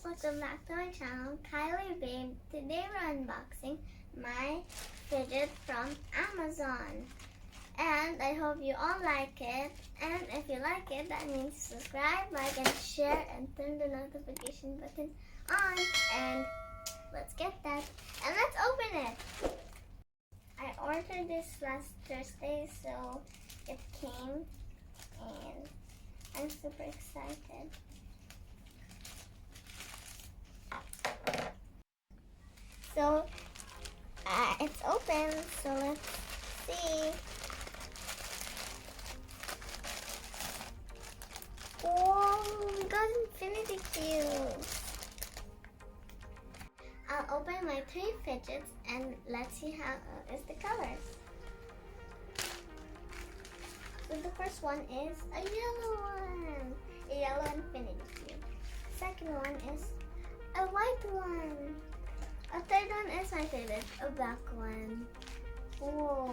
welcome back to my channel, Kylie Babe. Today we're unboxing my fidget from Amazon. And I hope you all like it. And if you like it, that means subscribe, like, and share, and turn the notification button on. And let's get that. And let's open it. I ordered this last Thursday, so it came, and I'm super excited. So it's open, so let's see. Whoa, we got infinity cubes. I'll open my 3 fidgets and let's see how is the colors. So the first one is a yellow one, a yellow infinity cube. Second one is a white one. A third one is my favorite, a black one. Whoa.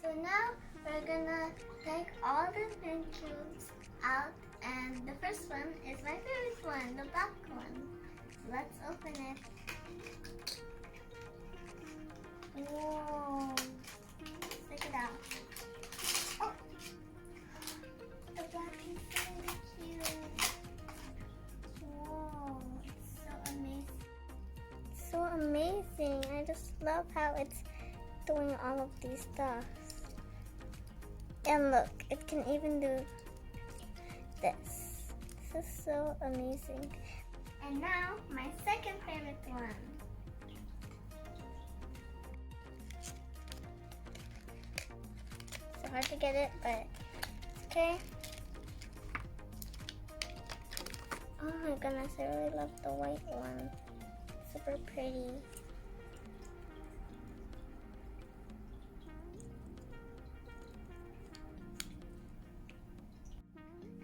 So now we're gonna take all the pink cubes out, and the first one is my favorite one, the black one. So let's open it. Whoa. Check it out. Oh, the black infinity cube. Whoa, it's so amazing. So amazing. I just love how it's doing all of these stuff. And look, it can even do this. This is so amazing. And now, my second favorite one. So hard to get it, but it's okay. Oh my goodness, I really love the white one. Super pretty.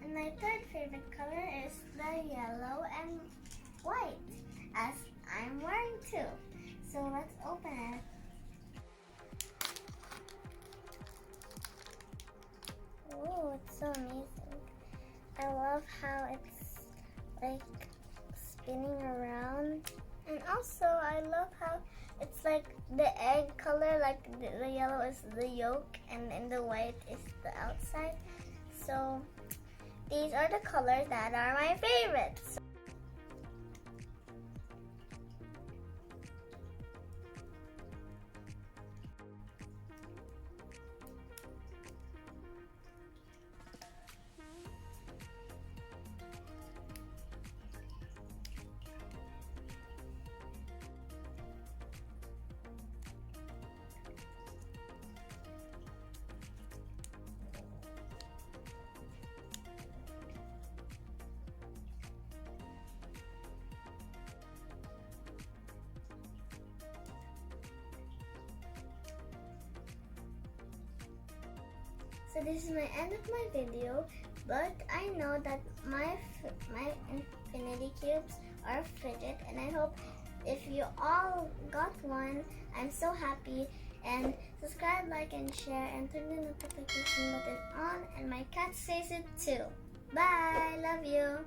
And my third favorite color is the yellow and white, as I'm wearing too. So let's open it. Oh, it's so amazing. I love how it's like spinning around. And also, I love how it's like the egg color, like the yellow is the yolk and then the white is the outside. So these are the colors that are my favorites. So this is my end of my video, but I know that my infinity cubes are fidget, and I hope if you all got one, I'm so happy. And subscribe, like, and share, and turn the notification button on, and my cat says it too. Bye, love you.